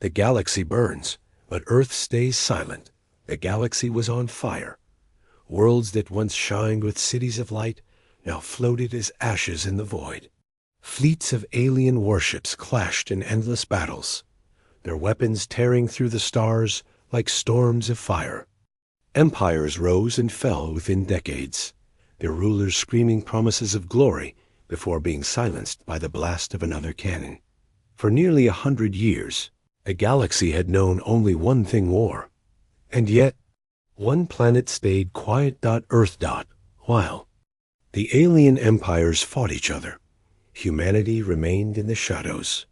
The galaxy burns, but Earth stays silent. The galaxy was on fire. Worlds that once shined with cities of light now floated as ashes in the void. Fleets of alien warships clashed in endless battles, their weapons tearing through the stars like storms of fire. Empires rose and fell within decades, their rulers screaming promises of glory before being silenced by the blast of another cannon. For nearly 100 years, the galaxy had known only one thing: war. And yet, one planet stayed quiet. Earth. While the alien empires fought each other, humanity remained in the shadows.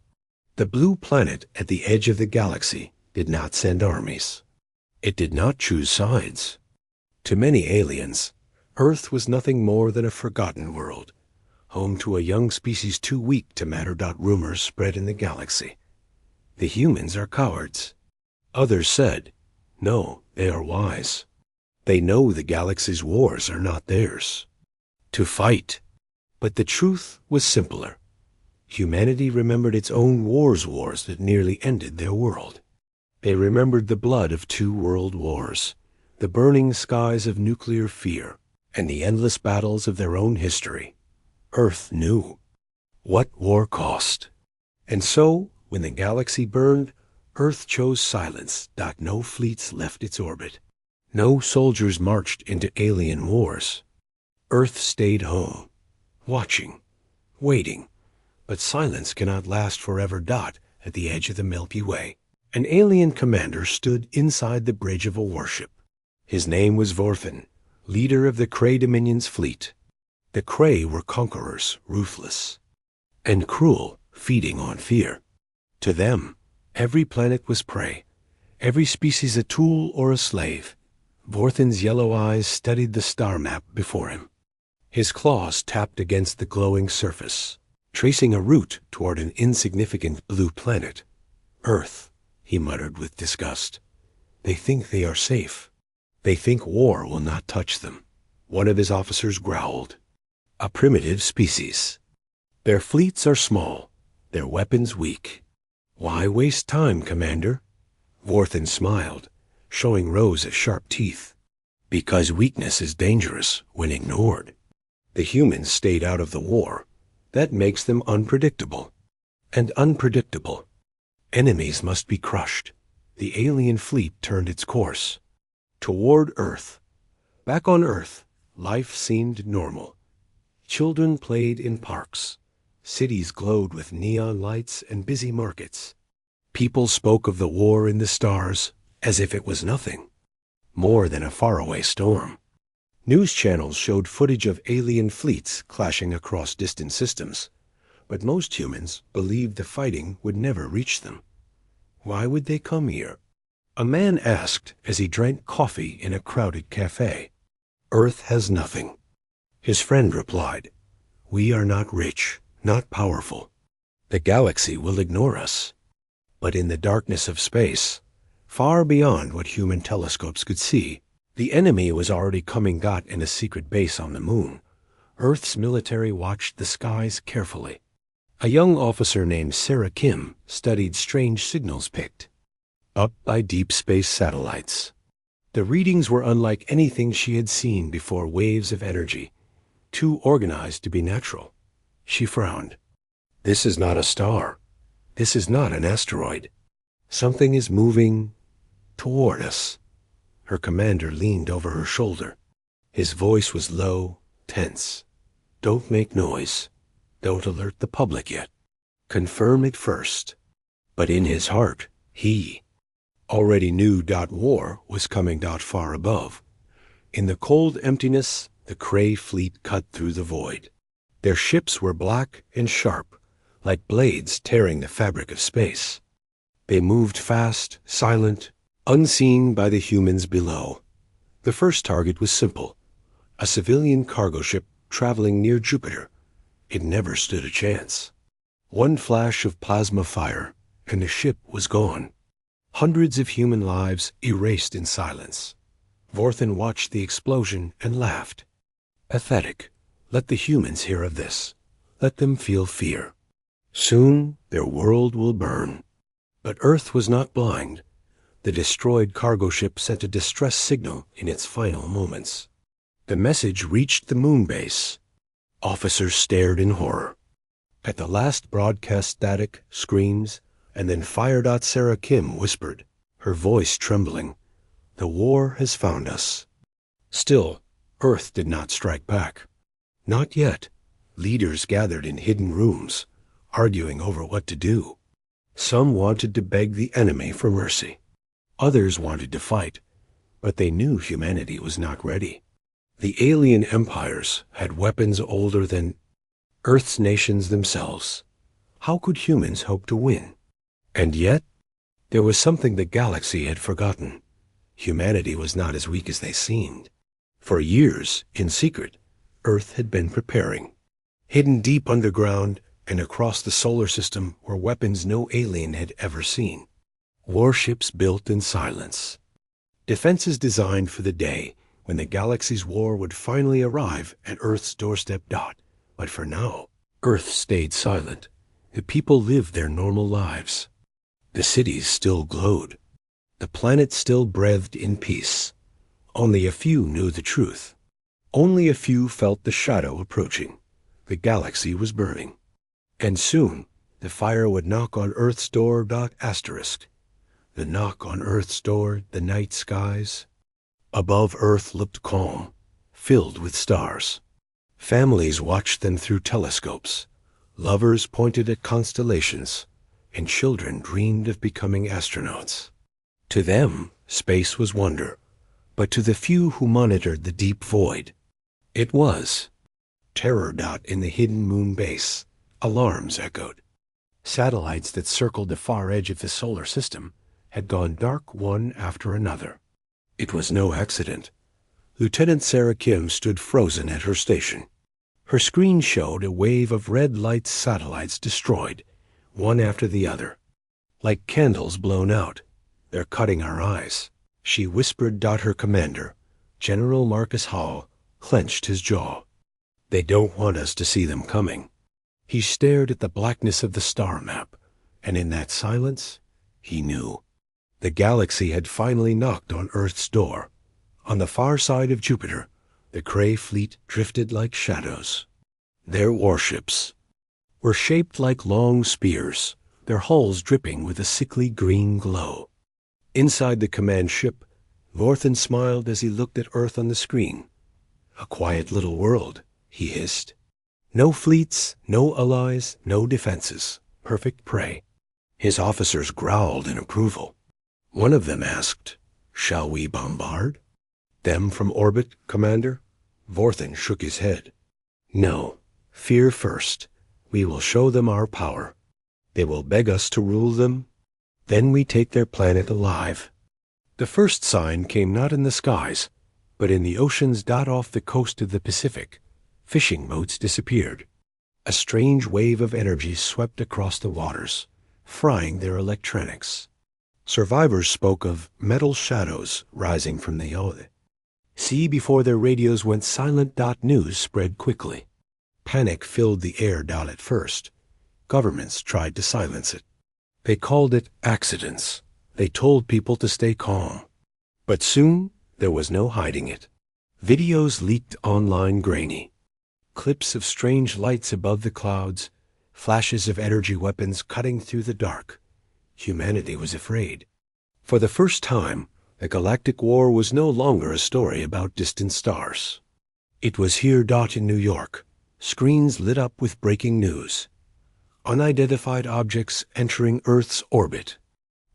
The blue planet at the edge of the galaxy did not send armies. It did not choose sides. To many aliens, Earth was nothing more than a forgotten world, home to a young species too weak to matter. Rumors spread in the galaxy. The humans are cowards. Others said, no, they are wise. They know the galaxy's wars are not theirs to fight. But the truth was simpler. Humanity remembered its own wars that nearly ended their world. They remembered the blood of 2 world wars, the burning skies of nuclear fear, and the endless battles of their own history. Earth knew what war cost. And so, when the galaxy burned, Earth chose silence. No fleets left its orbit. No soldiers marched into alien wars. Earth stayed home, watching, waiting. But silence cannot last forever. At the edge of the Milky Way, an alien commander stood inside the bridge of a warship. His name was Vorthan, leader of the Krayt Dominion's fleet. The Krayt were conquerors, ruthless and cruel, feeding on fear. To them, every planet was prey, every species a tool or a slave. Vorthan's yellow eyes studied the star map before him. His claws tapped against the glowing surface, tracing a route toward an insignificant blue planet. Earth, he muttered with disgust. They think they are safe. They think war will not touch them. One of his officers growled. A primitive species. Their fleets are small, their weapons weak. Why waste time, Commander? Vorthan smiled, showing rows of sharp teeth. Because weakness is dangerous when ignored. The humans stayed out of the war. That makes them unpredictable. And unpredictable. Enemies must be crushed. The alien fleet turned its course toward Earth. Back on Earth, life seemed normal. Children played in parks. Cities glowed with neon lights and busy markets. People spoke of the war in the stars as if it was nothing more than a faraway storm. News channels showed footage of alien fleets clashing across distant systems, but most humans believed the fighting would never reach them. Why would they come here? A man asked as he drank coffee in a crowded cafe. Earth has nothing. His friend replied, we are not rich, not powerful. The galaxy will ignore us. But in the darkness of space, far beyond what human telescopes could see, the enemy was already coming. In a secret base on the moon, Earth's military watched the skies carefully. A young officer named Sarah Kim studied strange signals picked up by deep space satellites. The readings were unlike anything she had seen before. Waves of energy, too organized to be natural. She frowned. This is not a star. This is not an asteroid. Something is moving toward us. Her commander leaned over her shoulder. His voice was low, tense. Don't make noise. Don't alert the public yet. Confirm it first. But in his heart, he already knew. War was coming. Far above. In the cold emptiness, the Krayt fleet cut through the void. Their ships were black and sharp, like blades tearing the fabric of space. They moved fast, silent, unseen by the humans below. The first target was simple, a civilian cargo ship traveling near Jupiter. It never stood a chance. One flash of plasma fire, and the ship was gone. Hundreds of human lives erased in silence. Vorthan watched the explosion and laughed. Pathetic. Let the humans hear of this. Let them feel fear. Soon their world will burn. But Earth was not blind. The destroyed cargo ship sent a distress signal in its final moments. The message reached the moon base. Officers stared in horror. At the last broadcast, static, screams, and then Fire. Sarah Kim whispered, her voice trembling, "The war has found us." Still, Earth did not strike back. Not yet. Leaders gathered in hidden rooms, arguing over what to do. Some wanted to beg the enemy for mercy. Others wanted to fight, but they knew humanity was not ready. The alien empires had weapons older than Earth's nations themselves. How could humans hope to win? And yet, there was something the galaxy had forgotten. Humanity was not as weak as they seemed. For years, in secret, Earth had been preparing. Hidden deep underground and across the solar system were weapons no alien had ever seen. Warships built in silence. Defenses designed for the day when the galaxy's war would finally arrive at Earth's doorstep. But for now, Earth stayed silent. The people lived their normal lives. The cities still glowed. The planet still breathed in peace. Only a few knew the truth. Only a few felt the shadow approaching. The galaxy was burning. And soon, the fire would knock on Earth's door. Asterisk. The knock on Earth's door, the night skies. Above Earth looked calm, filled with stars. Families watched them through telescopes. Lovers pointed at constellations, and children dreamed of becoming astronauts. To them, space was wonder, but to the few who monitored the deep void, it was terror. In the hidden moon base, alarms echoed. Satellites that circled the far edge of the solar system had gone dark one after another. It was no accident. Lieutenant Sarah Kim stood frozen at her station. Her screen showed a wave of red light satellites destroyed, one after the other. Like candles blown out, they're cutting our eyes. She whispered. Her commander, General Marcus Hall, clenched his jaw. They don't want us to see them coming. He stared at the blackness of the star map, and in that silence, he knew. The galaxy had finally knocked on Earth's door. On the far side of Jupiter, the Kree fleet drifted like shadows. Their warships were shaped like long spears, their hulls dripping with a sickly green glow. Inside the command ship, Vorthen smiled as he looked at Earth on the screen. "A quiet little world," he hissed. "No fleets, no allies, no defenses. Perfect prey." His officers growled in approval. One of them asked, "Shall we bombard?" "Them from orbit, Commander?" Vorthen shook his head. "No. Fear first. We will show them our power. They will beg us to rule them. Then we take their planet alive." The first sign came not in the skies, but in the oceans. Off the coast of the Pacific, fishing boats disappeared. A strange wave of energy swept across the waters, frying their electronics. Survivors spoke of metal shadows rising from the sea before their radios went silent. News spread quickly. Panic filled the air. At first, governments tried to silence it. They called it accidents. They told people to stay calm. But soon, there was no hiding it. Videos leaked online grainy. Clips of strange lights above the clouds, flashes of energy weapons cutting through the dark. Humanity was afraid. For the first time, the Galactic War was no longer a story about distant stars. It was here. In New York, screens lit up with breaking news. Unidentified objects entering Earth's orbit.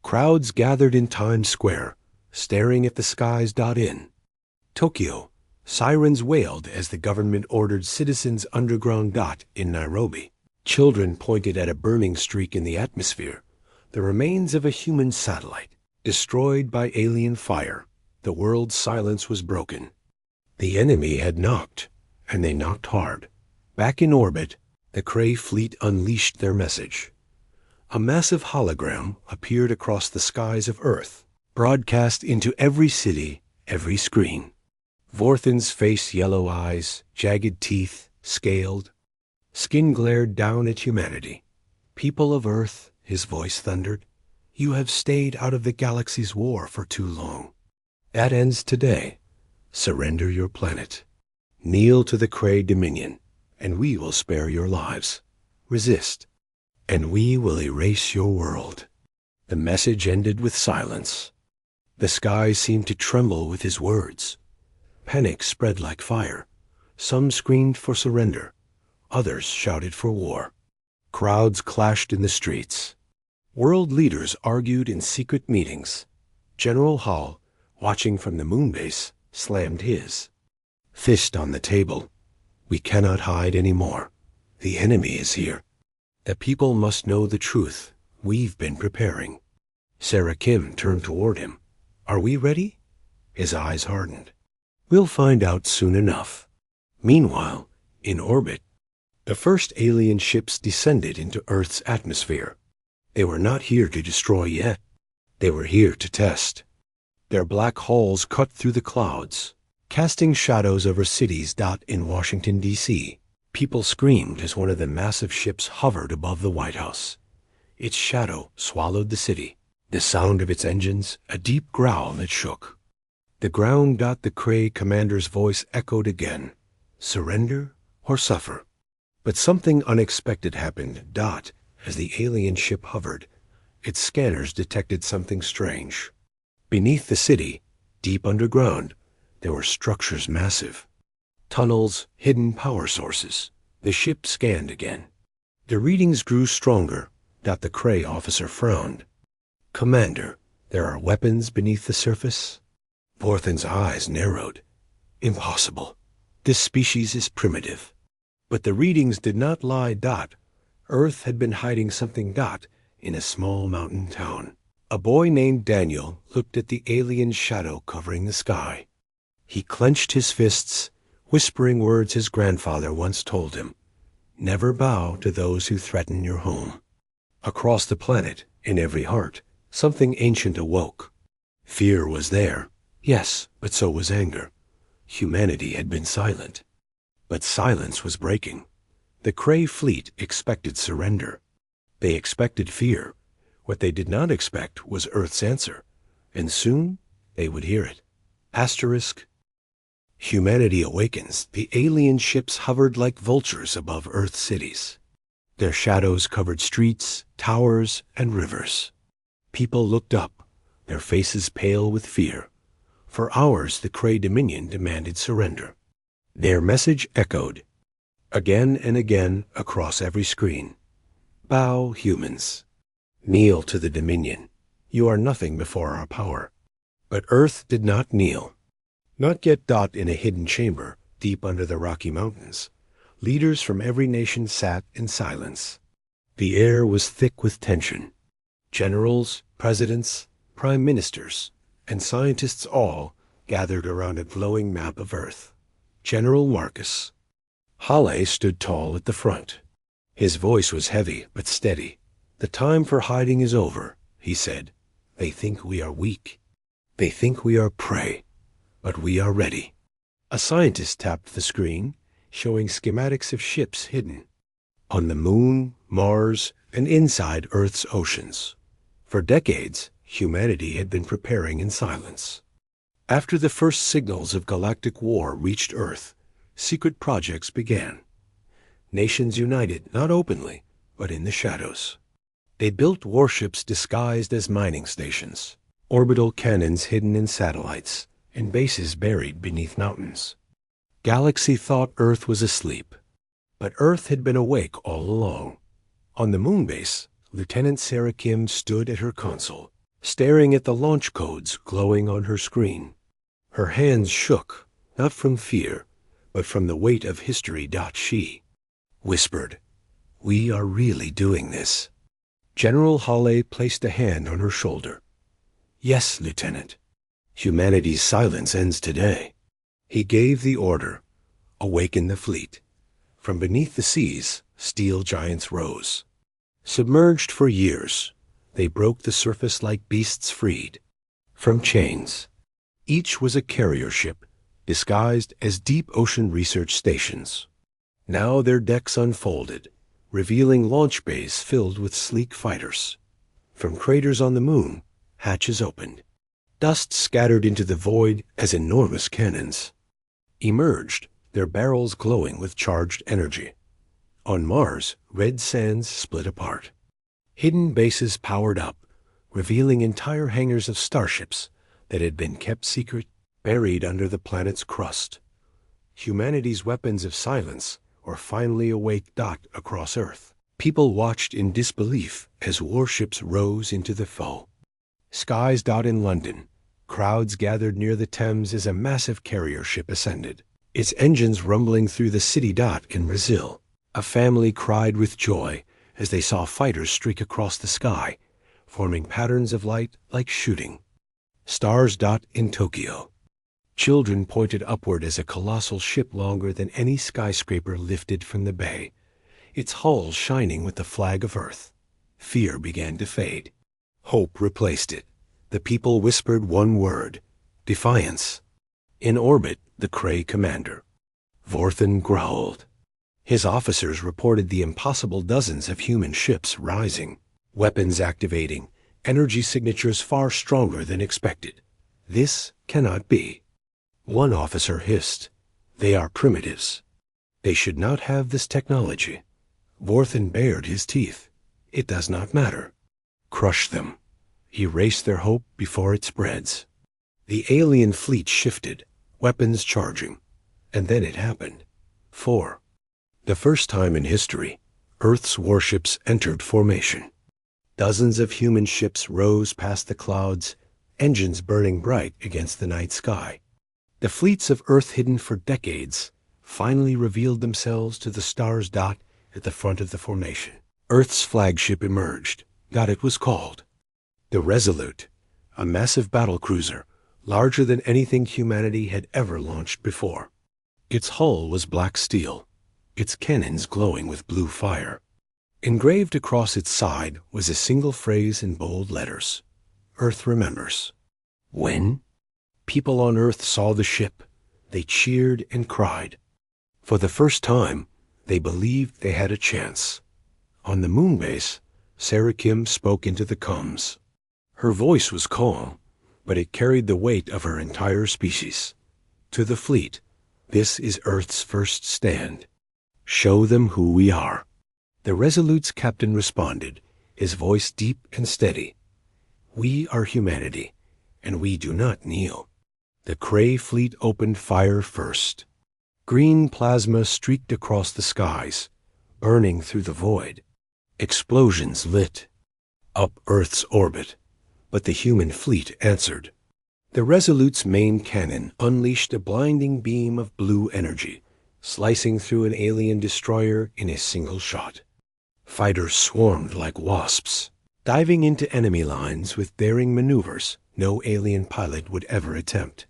Crowds gathered in Times Square, staring at the skies. In Tokyo, sirens wailed as the government ordered citizens underground. In Nairobi, children pointed at a burning streak in the atmosphere, the remains of a human satellite, destroyed by alien fire. The world's silence was broken. The enemy had knocked, and they knocked hard. Back in orbit, the Kree fleet unleashed their message. A massive hologram appeared across the skies of Earth, broadcast into every city, every screen. Vorthen's face, yellow eyes, jagged teeth, scaled. Skin glared down at humanity. "People of Earth," his voice thundered, You have stayed out of the galaxy's war for too long. That ends today. Surrender your planet. Kneel to the Krayt Dominion, and we will spare your lives. Resist, and we will erase your world." The message ended with silence. The sky seemed to tremble with his words. Panic spread like fire. Some screamed for surrender. Others shouted for war. Crowds clashed in the streets. World leaders argued in secret meetings. General Hall, watching from the moon base, slammed his fist on the table. "We cannot hide anymore. The enemy is here. The people must know the truth. We've been preparing." Sarah Kim turned toward him. "Are we ready?" His eyes hardened. "We'll find out soon enough." Meanwhile, in orbit, the first alien ships descended into Earth's atmosphere. They were not here to destroy yet. They were here to test. Their black hulls cut through the clouds, casting shadows over cities. In Washington, D.C., people screamed as one of the massive ships hovered above the White House. Its shadow swallowed the city. The sound of its engines, a deep growl that shook. The ground. The Krayt commander's voice echoed again. "Surrender or suffer." But something unexpected happened. As the alien ship hovered, its scanners detected something strange. Beneath the city, deep underground, there were structures massive. Tunnels, hidden power sources. The ship scanned again. The readings grew stronger. The Krayt officer frowned. "Commander, there are weapons beneath the surface?" Borthan's eyes narrowed. "Impossible. This species is primitive." But the readings did not lie. Earth had been hiding something. In a small mountain town, a boy named Daniel looked at the alien shadow covering the sky. He clenched his fists, whispering words his grandfather once told him. "Never bow to those who threaten your home." Across the planet, in every heart, something ancient awoke. Fear was there, yes, but so was anger. Humanity had been silent. But silence was breaking. The Krayt fleet expected surrender. They expected fear. What they did not expect was Earth's answer, and soon they would hear it. Asterisk. Humanity awakens. The alien ships hovered like vultures above Earth's cities. Their shadows covered streets, towers, and rivers. People looked up, their faces pale with fear. For hours the Krayt Dominion demanded surrender. Their message echoed, again and again across every screen. "Bow, humans. Kneel to the Dominion. You are nothing before our power." But Earth did not kneel. Not yet. In a hidden chamber, deep under the Rocky Mountains, leaders from every nation sat in silence. The air was thick with tension. Generals, presidents, prime ministers, and scientists all gathered around a glowing map of Earth. General Marcus Hale stood tall at the front. His voice was heavy but steady. "The time for hiding is over," he said. "They think we are weak. They think we are prey. But we are ready." A scientist tapped the screen, showing schematics of ships hidden on the Moon, Mars, and inside Earth's oceans. For decades, humanity had been preparing in silence. After the first signals of galactic war reached Earth, secret projects began. Nations united, not openly, but in the shadows. They built warships disguised as mining stations, orbital cannons hidden in satellites, and bases buried beneath mountains. Galaxy thought Earth was asleep, but Earth had been awake all along. On the moon base, Lieutenant Sarah Kim stood at her console, staring at the launch codes glowing on her screen. Her hands shook, not from fear, but from the weight of history. She whispered, "We are really doing this." General Hale placed a hand on her shoulder. "Yes, Lieutenant. Humanity's silence ends today." He gave the order, "Awaken the fleet." From beneath the seas, steel giants rose. Submerged for years, they broke the surface like beasts freed from chains. Each was a carrier ship, disguised as deep ocean research stations. Now their decks unfolded, revealing launch bays filled with sleek fighters. From craters on the moon, hatches opened. Dust scattered into the void as enormous cannons emerged, their barrels glowing with charged energy. On Mars, red sands split apart. Hidden bases powered up, revealing entire hangars of starships that had been kept secret, buried under the planet's crust. Humanity's weapons of silence were finally awake. Across Earth, people watched in disbelief as warships rose into the foe. Skies. In London, crowds gathered near the Thames as a massive carrier ship ascended, its engines rumbling through the city. In Brazil, a family cried with joy as they saw fighters streak across the sky, forming patterns of light like shooting stars. In Tokyo, children pointed upward as a colossal ship longer than any skyscraper lifted from the bay, its hull shining with the flag of Earth. Fear began to fade. Hope replaced it. The people whispered one word: defiance. In orbit, the Kree commander, Vorthan, growled. His officers reported the impossible dozens of human ships rising, weapons activating, energy signatures far stronger than expected. This cannot be. One officer hissed, "They are primitives. They should not have this technology." Vorthan bared his teeth. "It does not matter. Crush them. Erase their hope before it spreads." The alien fleet shifted, weapons charging. And then it happened. For the first time in history, Earth's warships entered formation. Dozens of human ships rose past the clouds, engines burning bright against the night sky. The fleets of Earth hidden for decades finally revealed themselves to the stars. At the front of the formation, Earth's flagship emerged. It was called the Resolute, a massive battlecruiser, larger than anything humanity had ever launched before. Its hull was black steel, its cannons glowing with blue fire. Engraved across its side was a single phrase in bold letters: Earth remembers. When people on Earth saw the ship, they cheered and cried. For the first time, they believed they had a chance. On the moon base, Sarah Kim spoke into the comms. Her voice was calm, but it carried the weight of her entire species. To the fleet, this is Earth's first stand. Show them who we are. The Resolute's captain responded, his voice deep and steady. We are humanity, and we do not kneel. The Kree fleet opened fire first. Green plasma streaked across the skies, burning through the void. Explosions lit up Earth's orbit, but the human fleet answered. The Resolute's main cannon unleashed a blinding beam of blue energy, slicing through an alien destroyer in a single shot. Fighters swarmed like wasps, diving into enemy lines with daring maneuvers no alien pilot would ever attempt.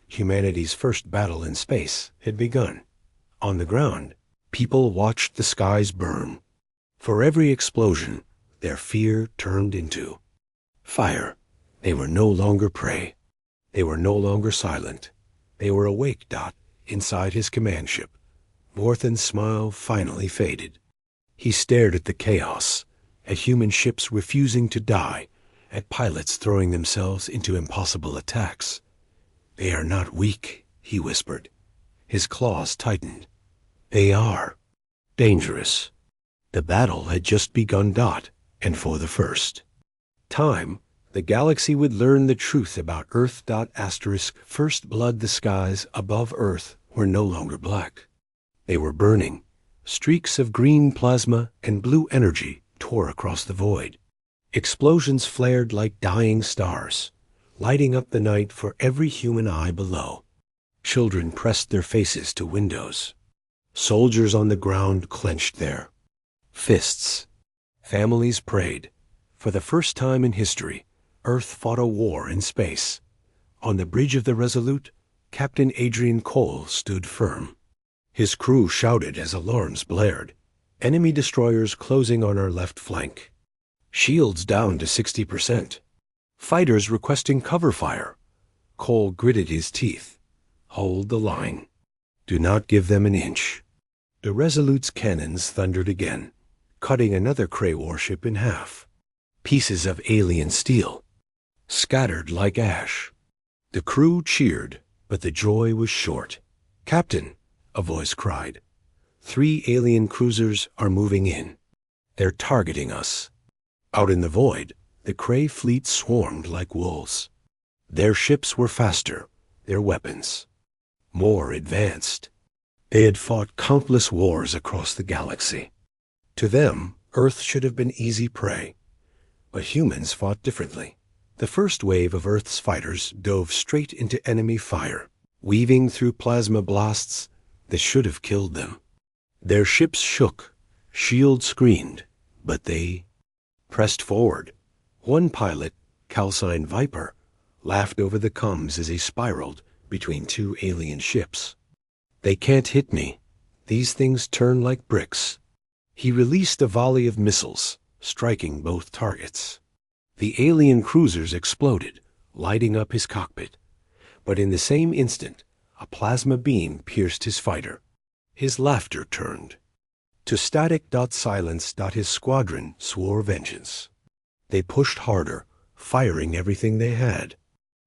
Humanity's first battle in space had begun. On the ground, people watched the skies burn. For every explosion, their fear turned into fire. They were no longer prey. They were no longer silent. They were awake. Inside his command ship, Vorthan's smile finally faded. He stared at the chaos, at human ships refusing to die, at pilots throwing themselves into impossible attacks. They are not weak, he whispered. His claws tightened. They are dangerous. The battle had just begun. And for the first time, the galaxy would learn the truth about Earth. First blood. The skies above Earth were no longer black. They were burning. Streaks of green plasma and blue energy tore across the void. Explosions flared like dying stars, lighting up the night for every human eye below. Children pressed their faces to windows. Soldiers on the ground clenched their fists. Families prayed. For the first time in history, Earth fought a war in space. On the bridge of the Resolute, Captain Adrian Cole stood firm. His crew shouted as alarms blared. Enemy destroyers closing on our left flank. Shields down to 60%. Fighters requesting cover fire. Cole gritted his teeth. Hold the line. Do not give them an inch. The Resolute's cannons thundered again, cutting another Kree warship in half. pieces of alien steel, scattered like ash. The crew cheered, but the joy was short. "Captain," a voice cried, "3 alien cruisers are moving in. They're targeting us." Out in the void, the Kree fleet swarmed like wolves. Their ships were faster, their weapons more advanced. They had fought countless wars across the galaxy. To them, Earth should have been easy prey. But humans fought differently. The first wave of Earth's fighters dove straight into enemy fire, weaving through plasma blasts that should have killed them. Their ships shook, shields screamed, but they pressed forward. One pilot, calcined Viper, laughed over the comms as he spiraled between 2 alien ships. "They can't hit me. These things turn like bricks." He released a volley of missiles, striking both targets. The alien cruisers exploded, lighting up his cockpit. But in the same instant, a plasma beam pierced his fighter. His laughter turned to static. Silence. His squadron swore vengeance. They pushed harder, firing everything they had.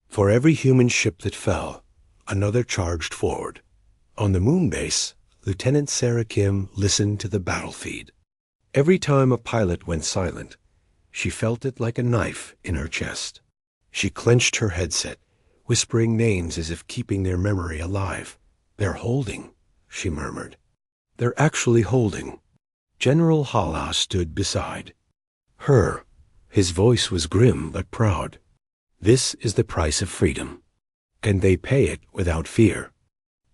For every human ship that fell, another charged forward. On the moon base, Lieutenant Sarah Kim listened to the battle feed. Every time a pilot went silent, she felt it like a knife in her chest. She clenched her headset, whispering names as if keeping their memory alive. "They're holding," she murmured. "They're actually holding." General Hala stood beside her. His voice was grim but proud. "This is the price of freedom, and they pay it without fear."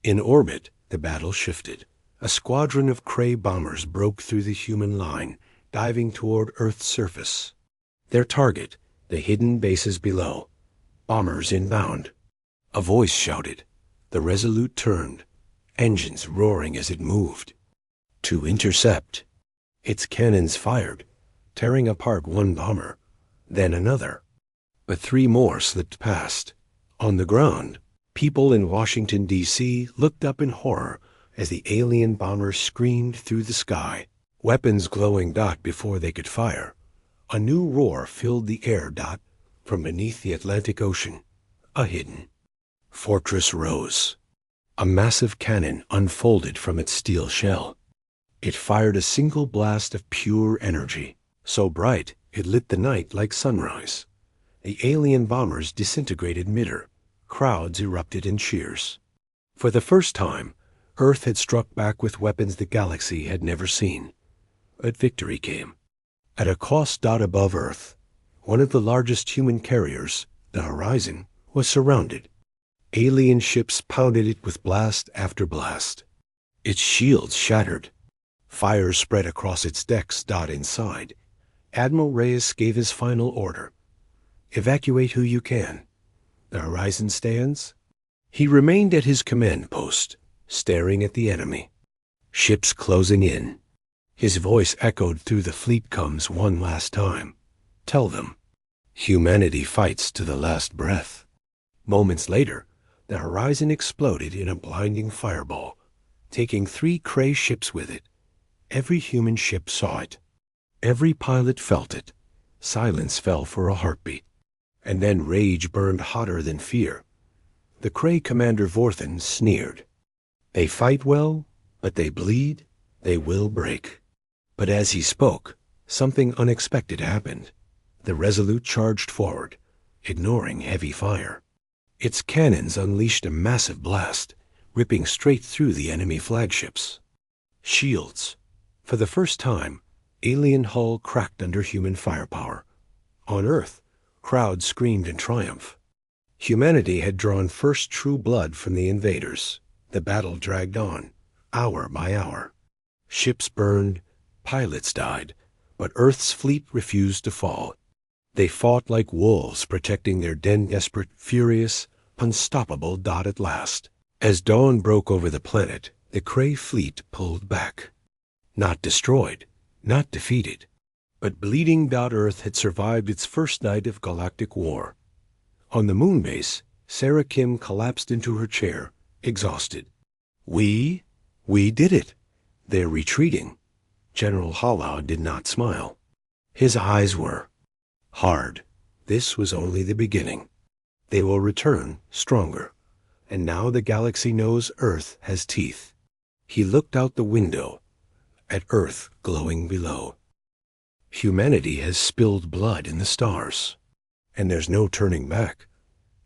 In orbit, the battle shifted. A squadron of Kree bombers broke through the human line, diving toward Earth's surface. Their target, the hidden bases below. Bombers inbound. A voice shouted. The Resolute turned, engines roaring as it moved. To intercept. Its cannons fired, tearing apart one bomber, then another. But 3 more slipped past. On the ground, people in Washington, D.C. looked up in horror as the alien bombers screamed through the sky, weapons glowing before they could fire. A new roar filled the air from beneath the Atlantic Ocean. A hidden fortress rose. A massive cannon unfolded from its steel shell. It fired a single blast of pure energy, so bright it lit the night like sunrise. The alien bombers disintegrated mid-air. Crowds erupted in cheers. For the first time, Earth had struck back with weapons the galaxy had never seen. But victory came. At a cost above Earth, one of the largest human carriers, the Horizon, was surrounded. Alien ships pounded it with blast after blast. Its shields shattered. Fire spread across its decks. Inside, Admiral Reyes gave his final order. "Evacuate who you can. The Horizon stands." He remained at his command post, staring at the enemy. Ships closing in. His voice echoed through the fleet comms one last time. "Tell them, humanity fights to the last breath." Moments later, the Horizon exploded in a blinding fireball, taking 3 Kree ships with it. Every human ship saw it. Every pilot felt it. Silence fell for a heartbeat. And then rage burned hotter than fear. The Kree commander Vorthan sneered. "They fight well, but they bleed, they will break." But as he spoke, something unexpected happened. The Resolute charged forward, ignoring heavy fire. Its cannons unleashed a massive blast, ripping straight through the enemy flagships. Shields. For the first time, alien hull cracked under human firepower. On Earth, crowds screamed in triumph. Humanity had drawn first true blood from the invaders. The battle dragged on, hour by hour. Ships burned, pilots died, but Earth's fleet refused to fall. They fought like wolves, protecting their den, desperate, furious, unstoppable. At last, as dawn broke over the planet, the Kree fleet pulled back. Not destroyed, not defeated, but bleeding. Earth had survived its first night of galactic war. On the moon base, Sarah Kim collapsed into her chair, exhausted. We did it. They're retreating." General Hala did not smile. His eyes were Hard. This was only the beginning. They will return stronger. And now the galaxy knows Earth has teeth. He looked out the window at Earth glowing below. Humanity has spilled blood in the stars, and there's no turning back.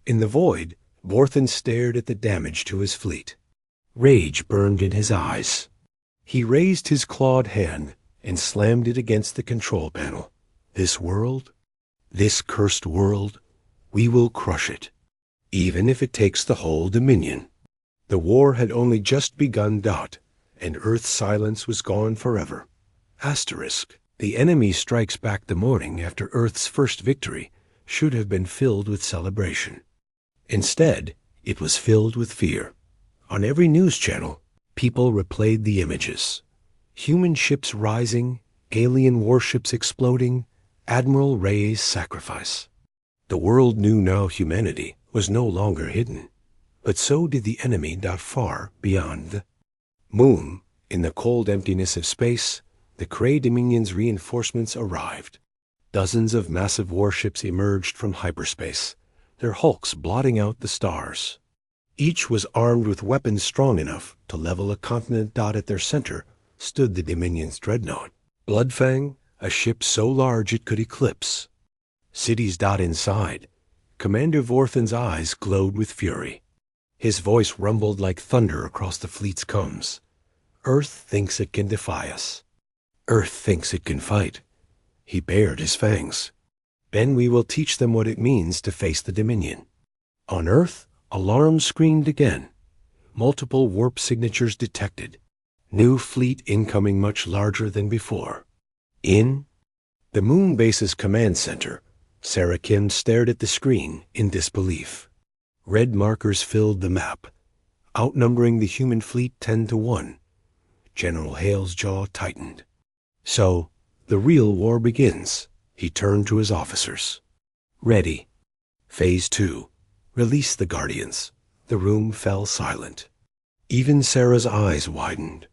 In the void, Borthan stared at the damage to his fleet. Rage burned in his eyes. He raised his clawed hand and slammed it against the control panel. This world, this cursed world, we will crush it, even if it takes the whole Dominion. The war had only just begun. And Earth's silence was gone forever. Asterisk. The enemy strikes back the morning after Earth's first victory should have been filled with celebration. Instead, it was filled with fear. On every news channel, people replayed the images. Human ships rising, alien warships exploding, Admiral Ray's sacrifice. The world knew now humanity was no longer hidden, but so did the enemy not far beyond the moon. In the cold emptiness of space, the Kree Dominion's reinforcements arrived. Dozens of massive warships emerged from hyperspace, their hulks blotting out the stars. Each was armed with weapons strong enough to level a continent. At their center stood the Dominion's dreadnought, Bloodfang, a ship so large it could eclipse cities. Inside, Commander Vorthan's eyes glowed with fury. His voice rumbled like thunder across the fleet's comms. Earth thinks it can defy us. Earth thinks it can fight. He bared his fangs. Then we will teach them what it means to face the Dominion. On Earth, alarms screamed again. Multiple warp signatures detected. New fleet incoming much larger than before. In the Moon Base's command center, Sarah Kim stared at the screen in disbelief. Red markers filled the map, outnumbering the human fleet 10-1. General Hale's jaw tightened. So, the real war begins. He turned to his officers. Ready. Phase 2. Release the Guardians. The room fell silent. Even Sarah's eyes widened.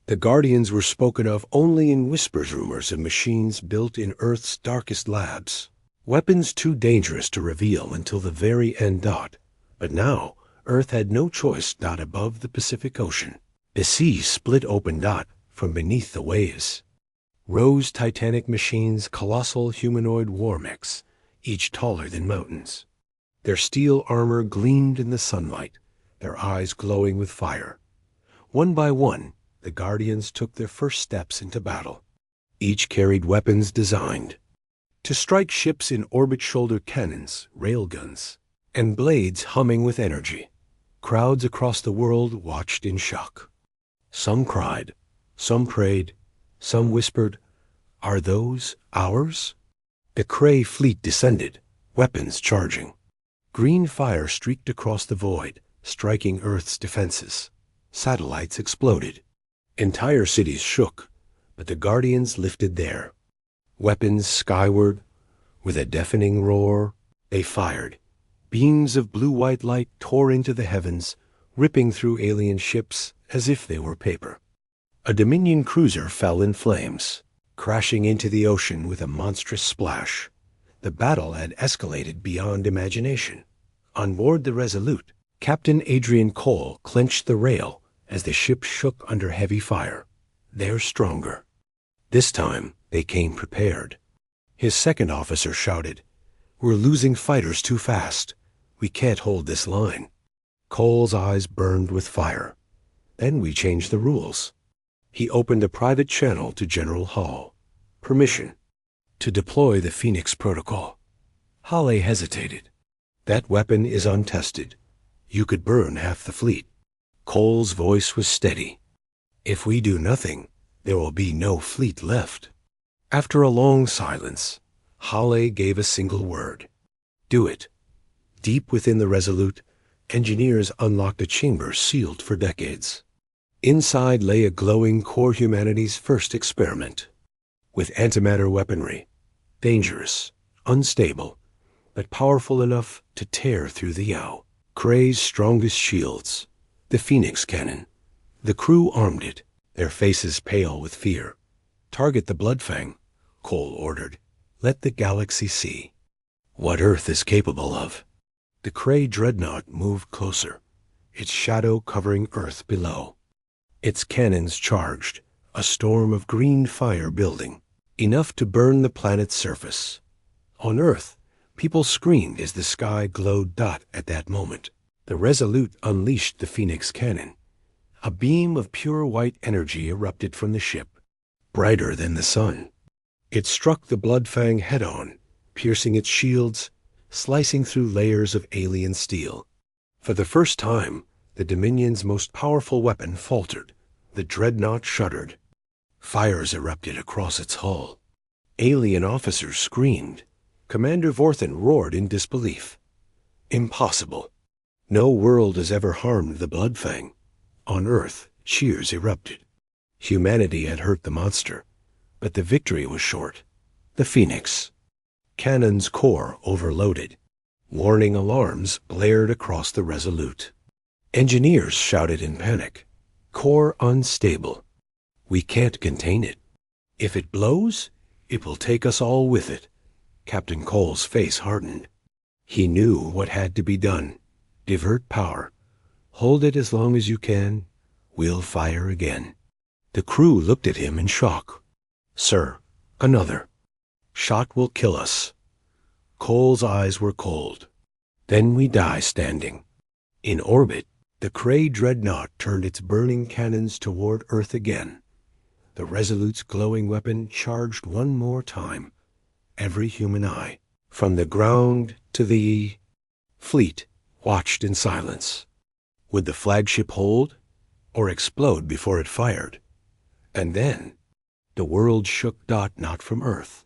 The Guardians were spoken of only in whispers, rumors of machines built in Earth's darkest labs. Weapons too dangerous to reveal until the very end. But now, Earth had no choice. Above the Pacific Ocean, the sea split open. From beneath the waves rose titanic machines, colossal humanoid war mechs, each taller than mountains. Their steel armor gleamed in the sunlight, their eyes glowing with fire. One by one, the Guardians took their first steps into battle. Each carried weapons designed to strike ships in orbit, shoulder cannons, railguns, and blades humming with energy. Crowds across the world watched in shock. Some cried, some prayed, some whispered, "Are those ours?" The Kree fleet descended, weapons charging. Green fire streaked across the void, striking Earth's defenses. Satellites exploded. Entire cities shook, but the Guardians lifted their weapons skyward. With a deafening roar, they fired. Beams of blue-white light tore into the heavens, ripping through alien ships as if they were paper. A Dominion cruiser fell in flames, crashing into the ocean with a monstrous splash. The battle had escalated beyond imagination. On board the Resolute, Captain Adrian Cole clenched the rail as the ship shook under heavy fire. They're stronger. This time, they came prepared. His second officer shouted, "We're losing fighters too fast. We can't hold this line." Cole's eyes burned with fire. Then we changed the rules. He opened a private channel to General Hall. Permission to deploy the Phoenix Protocol. Hale hesitated. That weapon is untested. You could burn half the fleet. Cole's voice was steady. If we do nothing, there will be no fleet left. After a long silence, Hale gave a single word. Do it. Deep within the Resolute, engineers unlocked a chamber sealed for decades. Inside lay a glowing core, humanity's first experiment. With antimatter weaponry, dangerous, unstable, but powerful enough to tear through the Yow. Kray's strongest shields, the Phoenix cannon. The crew armed it, their faces pale with fear. Target the Bloodfang, Cole ordered. Let the galaxy see what Earth is capable of. The Kree dreadnought moved closer, its shadow covering Earth below. Its cannons charged, a storm of green fire building, enough to burn the planet's surface. On Earth, people screamed as the sky glowed dot at that moment. The Resolute unleashed the Phoenix cannon. A beam of pure white energy erupted from the ship, brighter than the sun. It struck the Bloodfang head-on, piercing its shields, slicing through layers of alien steel. For the first time, the Dominion's most powerful weapon faltered. The dreadnought shuddered. Fires erupted across its hull. Alien officers screamed. Commander Vorthen roared in disbelief. Impossible. No world has ever harmed the Bloodfang. On Earth, cheers erupted. Humanity had hurt the monster, but the victory was short. The Phoenix. Cannon's core overloaded. Warning alarms blared across the Resolute. Engineers shouted in panic. Core unstable. We can't contain it. If it blows, it will take us all with it. Captain Cole's face hardened. He knew what had to be done. Divert power. Hold it as long as you can. We'll fire again. The crew looked at him in shock. Sir, another. Shot will kill us. Cole's eyes were cold. Then we die standing. In orbit, the Kree dreadnought turned its burning cannons toward Earth again. The Resolute's glowing weapon charged one more time. Every human eye, from the ground to the fleet, watched in silence. Would the flagship hold or explode before it fired? And then the world shook dot not from Earth,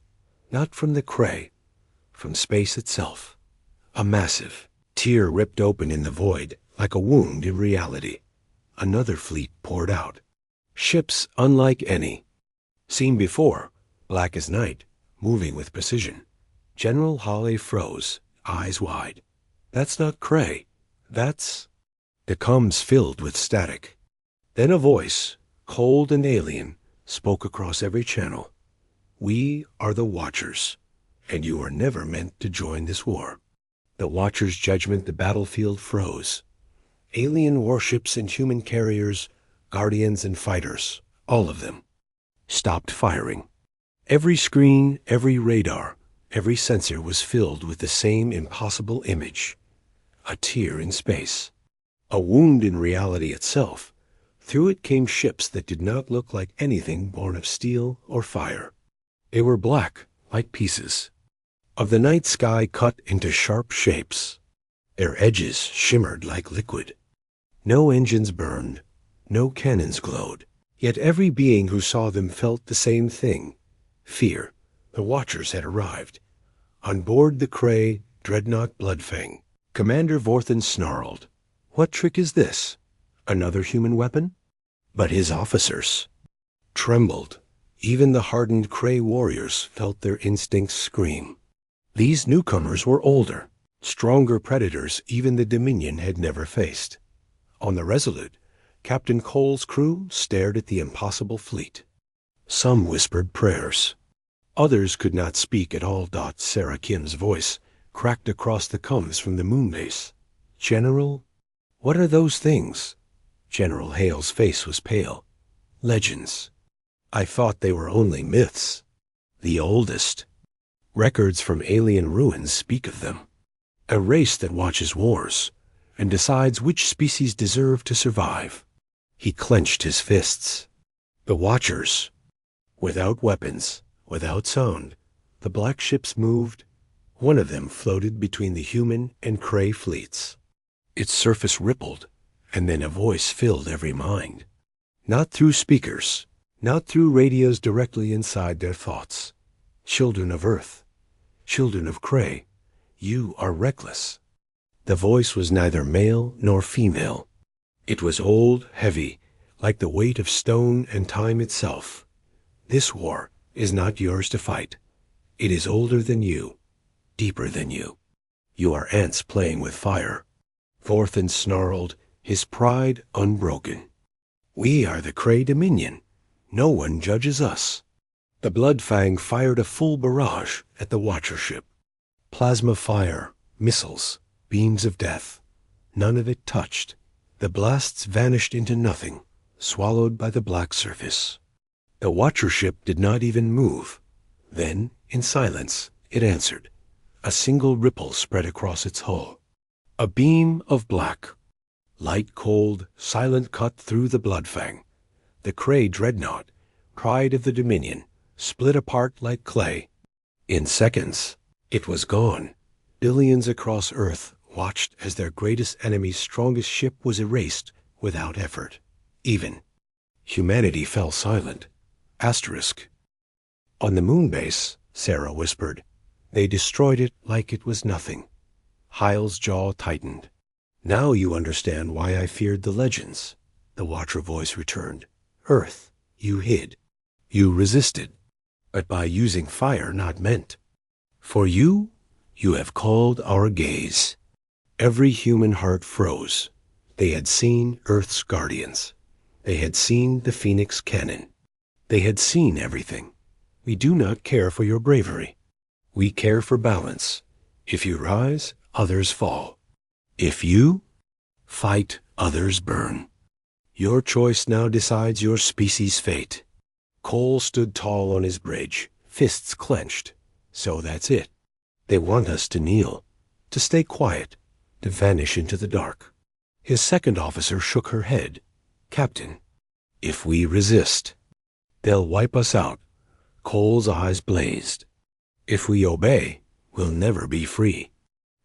not from the Kree, from space itself. A massive tear ripped open in the void like a wound in reality. Another fleet poured out. Ships unlike any. Seen before, black as night, moving with precision. General Hawley froze, eyes wide. That's not Kree. That's... The comms filled with static. Then a voice, cold and alien, spoke across every channel. We are the Watchers, and you were never meant to join this war. The Watchers' judgment, the battlefield froze. Alien warships and human carriers, guardians and fighters, all of them, stopped firing. Every screen, every radar, every sensor was filled with the same impossible image. A tear in space. A wound in reality itself. Through it came ships that did not look like anything born of steel or fire. They were black, like pieces of the night sky cut into sharp shapes. Their edges shimmered like liquid. No engines burned, no cannons glowed, yet every being who saw them felt the same thing. Fear. The Watchers had arrived. On board the Kree dreadnought Bloodfang, Commander Vorthen snarled. What trick is this? Another human weapon? But his officers trembled. Even the hardened Kree warriors felt their instincts scream. These newcomers were older, stronger predators even the Dominion had never faced. On the Resolute, Captain Cole's crew stared at the impossible fleet. Some whispered prayers. Others could not speak at all. Sarah Kim's voice cracked across the comms from the moon base. General, what are those things? General Hale's face was pale. Legends. I thought they were only myths. The oldest. Records from alien ruins speak of them. A race that watches wars and decides which species deserve to survive. He clenched his fists. The Watchers. Without weapons, without sound, the black ships moved. One of them floated between the human and Kree fleets. Its surface rippled, and then a voice filled every mind. Not through speakers, not through radios directly inside their thoughts. Children of Earth, children of Kree, you are reckless. The voice was neither male nor female. It was old, heavy, like the weight of stone and time itself. This war is not yours to fight. It is older than you, deeper than you. You are ants playing with fire. Vorthen snarled, his pride unbroken. We are the Kree Dominion. No one judges us. The Bloodfang fired a full barrage at the Watcher ship. Plasma fire, missiles, beams of death. None of it touched. The blasts vanished into nothing, swallowed by the black surface. The Watcher ship did not even move. Then, in silence, it answered. A single ripple spread across its hull. A beam of black. Light, cold, silent cut through the Bloodfang. The Krayt dreadnought, pride of the Dominion, split apart like clay. In seconds, it was gone. Billions across Earth watched as their greatest enemy's strongest ship was erased without effort. Even humanity fell silent. Asterisk. On the moon base, Sarah whispered, they destroyed it like it was nothing. Hyle's jaw tightened. Now you understand why I feared the legends, the Watcher voice returned. Earth, you hid. You resisted. But by using fire not meant. For you have called our gaze. Every human heart froze. They had seen Earth's guardians. They had seen the Phoenix cannon. They had seen everything. We do not care for your bravery. We care for balance. If you rise, others fall. If you fight, others burn. Your choice now decides your species' fate. Cole stood tall on his bridge, fists clenched. So that's it. They want us to kneel, to stay quiet, to vanish into the dark. His second officer shook her head. Captain, if we resist, they'll wipe us out. Cole's eyes blazed. If we obey, we'll never be free.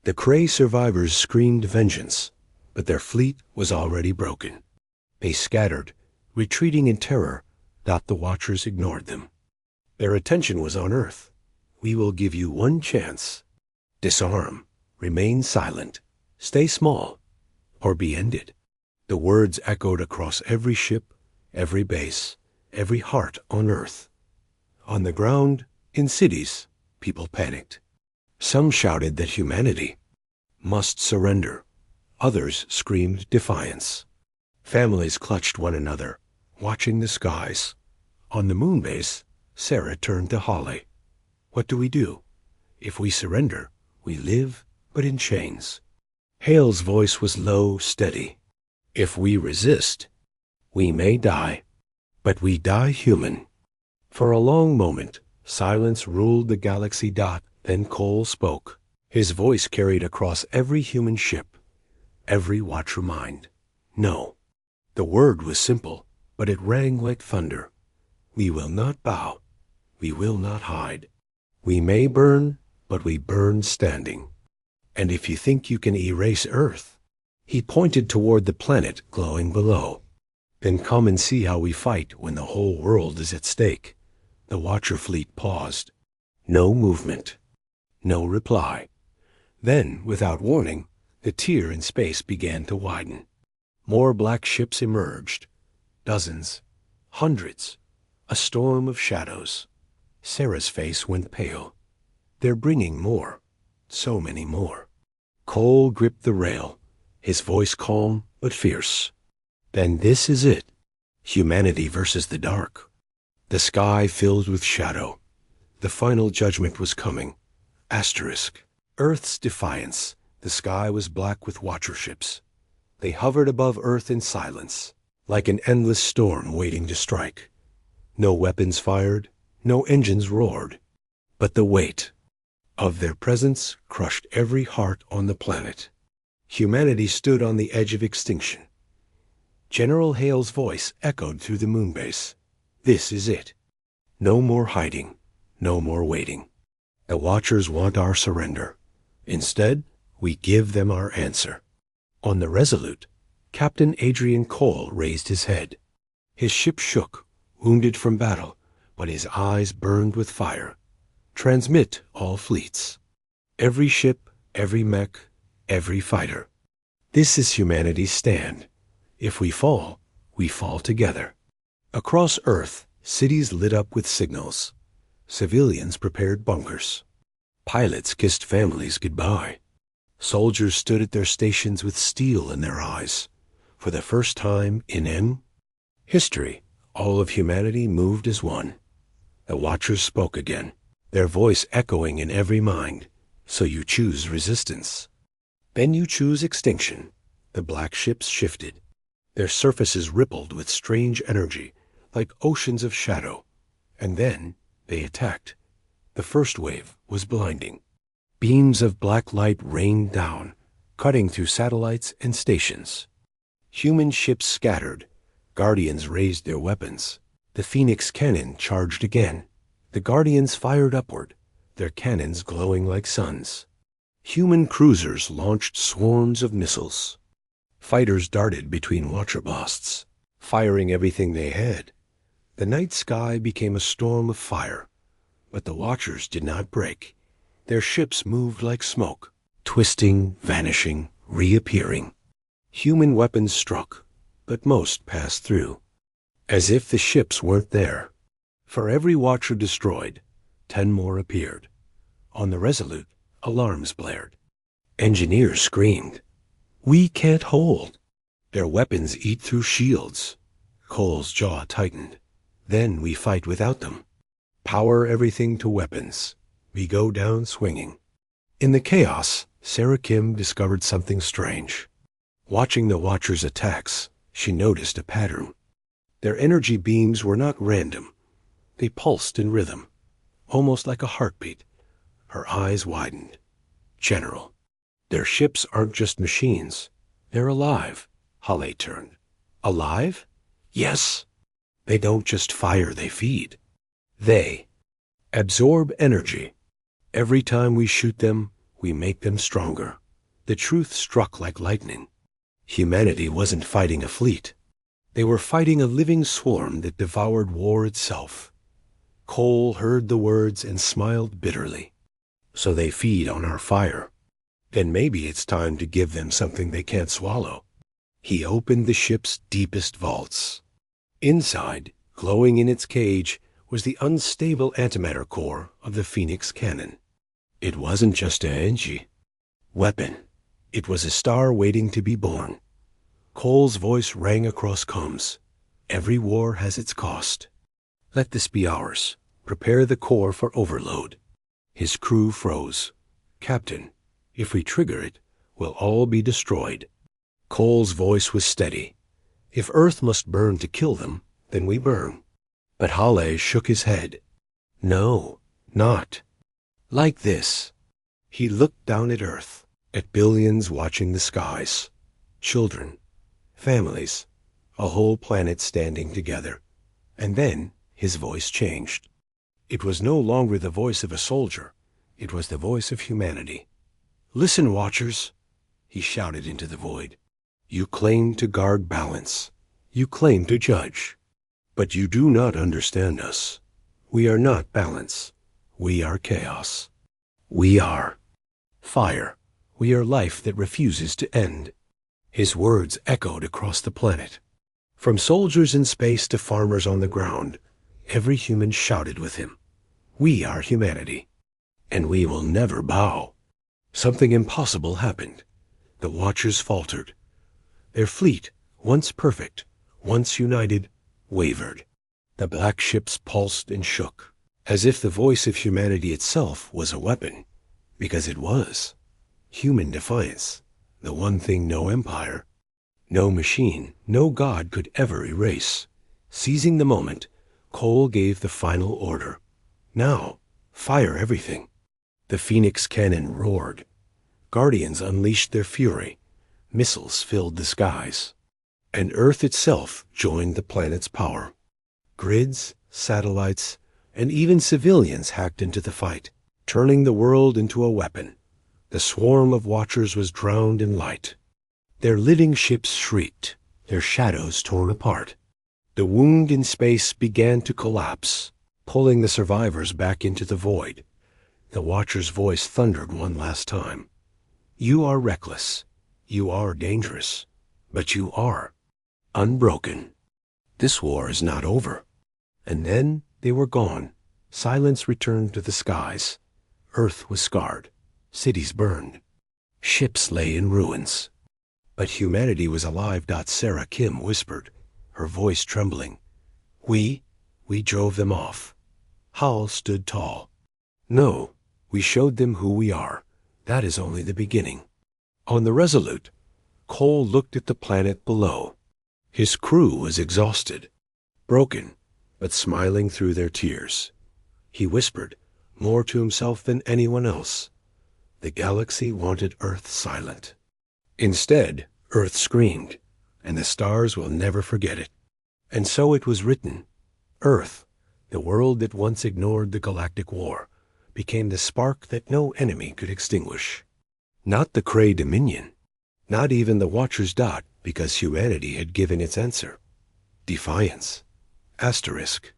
The Krayt survivors screamed vengeance, but their fleet was already broken. They scattered, retreating in terror. The Watchers ignored them. Their attention was on Earth. We will give you one chance. Disarm, remain silent, stay small, or be ended. The words echoed across every ship, every base, every heart on Earth. On the ground, in cities, people panicked. Some shouted that humanity must surrender. Others screamed defiance. Families clutched one another, watching the skies. On the moon base, Sarah turned to Holly. What do we do? If we surrender, we live, but in chains. Hale's voice was low, steady. If we resist, we may die, but we die human. For a long moment, silence ruled the galaxy. Then Cole spoke. His voice carried across every human ship, every Watcher mind. No. The word was simple, but it rang like thunder. We will not bow. We will not hide. We may burn, but we burn standing. And if you think you can erase Earth, he pointed toward the planet glowing below. Then come and see how we fight when the whole world is at stake. The Watcher fleet paused. No movement. No reply. Then, without warning, the tier in space began to widen. More black ships emerged. Dozens. Hundreds. A storm of shadows. Sarah's face went pale. They're bringing more. So many more. Cole gripped the rail, his voice calm but fierce. Then this is it. Humanity versus the dark. The sky filled with shadow. The final judgment was coming. Asterisk. Earth's defiance. The sky was black with Watcher ships. They hovered above Earth in silence, like an endless storm waiting to strike. No weapons fired, no engines roared. But the weight of their presence crushed every heart on the planet. Humanity stood on the edge of extinction. General Hale's voice echoed through the moonbase. This is it. No more hiding, no more waiting. The Watchers want our surrender. Instead, we give them our answer. On the Resolute, Captain Adrian Cole raised his head. His ship shook, wounded from battle, but his eyes burned with fire. Transmit all fleets. Every ship, every mech, every fighter. This is humanity's stand. If we fall together. Across Earth, cities lit up with signals. Civilians prepared bunkers. Pilots kissed families goodbye. Soldiers stood at their stations with steel in their eyes. For the first time in history, all of humanity moved as one. The Watchers spoke again, their voice echoing in every mind. So you choose resistance. Then you choose extinction. The black ships shifted. Their surfaces rippled with strange energy, like oceans of shadow. And then they attacked. The first wave was blinding. Beams of black light rained down, cutting through satellites and stations. Human ships scattered. Guardians raised their weapons. The Phoenix cannon charged again. The Guardians fired upward, their cannons glowing like suns. Human cruisers launched swarms of missiles. Fighters darted between Watcher blasts, firing everything they had. The night sky became a storm of fire, but the Watchers did not break. Their ships moved like smoke, twisting, vanishing, reappearing. Human weapons struck, but most passed through, as if the ships weren't there. For every Watcher destroyed, 10 more appeared. On the Resolute, alarms blared. Engineers screamed, "We can't hold!" Their weapons eat through shields. Cole's jaw tightened. Then we fight without them. Power everything to weapons. We go down swinging. In the chaos, Sarah Kim discovered something strange. Watching the Watchers' attacks, she noticed a pattern. Their energy beams were not random. They pulsed in rhythm, almost like a heartbeat. Her eyes widened. General, their ships aren't just machines. They're alive. Halle turned. Alive? Yes. They don't just fire, they feed. They absorb energy. Every time we shoot them, we make them stronger. The truth struck like lightning. Humanity wasn't fighting a fleet. They were fighting a living swarm that devoured war itself. Cole heard the words and smiled bitterly. So they feed on our fire. Then maybe it's time to give them something they can't swallow. He opened the ship's deepest vaults. Inside, glowing in its cage, was the unstable antimatter core of the Phoenix cannon. It wasn't just a Engi weapon. It was a star waiting to be born. Cole's voice rang across combs. Every war has its cost. Let this be ours. Prepare the core for overload. His crew froze. Captain, if we trigger it, we'll all be destroyed. Cole's voice was steady. If Earth must burn to kill them, then we burn. But Halle shook his head. No, not like this. He looked down at Earth, at billions watching the skies. Children, families, a whole planet standing together. And then his voice changed. It was no longer the voice of a soldier. It was the voice of humanity. Listen, Watchers, he shouted into the void. You claim to guard balance. You claim to judge. But you do not understand us. We are not balance. We are chaos. We are fire. We are life that refuses to end. His words echoed across the planet. From soldiers in space to farmers on the ground, every human shouted with him. We are humanity, and we will never bow. Something impossible happened. The Watchers faltered. Their fleet, once perfect, once united, wavered. The black ships pulsed and shook, as if the voice of humanity itself was a weapon, because it was. Human defiance, the one thing no empire, no machine, no god could ever erase. Seizing the moment, Cole gave the final order. Now, fire everything. The Phoenix cannon roared. Guardians unleashed their fury. Missiles filled the skies. And Earth itself joined the planet's power. Grids, satellites, and even civilians hacked into the fight, turning the world into a weapon. The swarm of Watchers was drowned in light. Their living ships shrieked, their shadows torn apart. The wound in space began to collapse, pulling the survivors back into the void. The Watcher's voice thundered one last time. You are reckless. You are dangerous. But you are unbroken. This war is not over. And then they were gone. Silence returned to the skies. Earth was scarred. Cities burned. Ships lay in ruins. But humanity was alive. Sarah Kim whispered, her voice trembling. We drove them off. Hal stood tall. "No, we showed them who we are. That is only the beginning." On the Resolute, Cole looked at the planet below. His crew was exhausted, broken, but smiling through their tears. He whispered, more to himself than anyone else, the galaxy wanted Earth silent. Instead, Earth screamed, and the stars will never forget it. And so it was written. Earth, the world that once ignored the Galactic War, became the spark that no enemy could extinguish. Not the Kree Dominion, not even the Watcher's Dot, because humanity had given its answer. Defiance. Asterisk.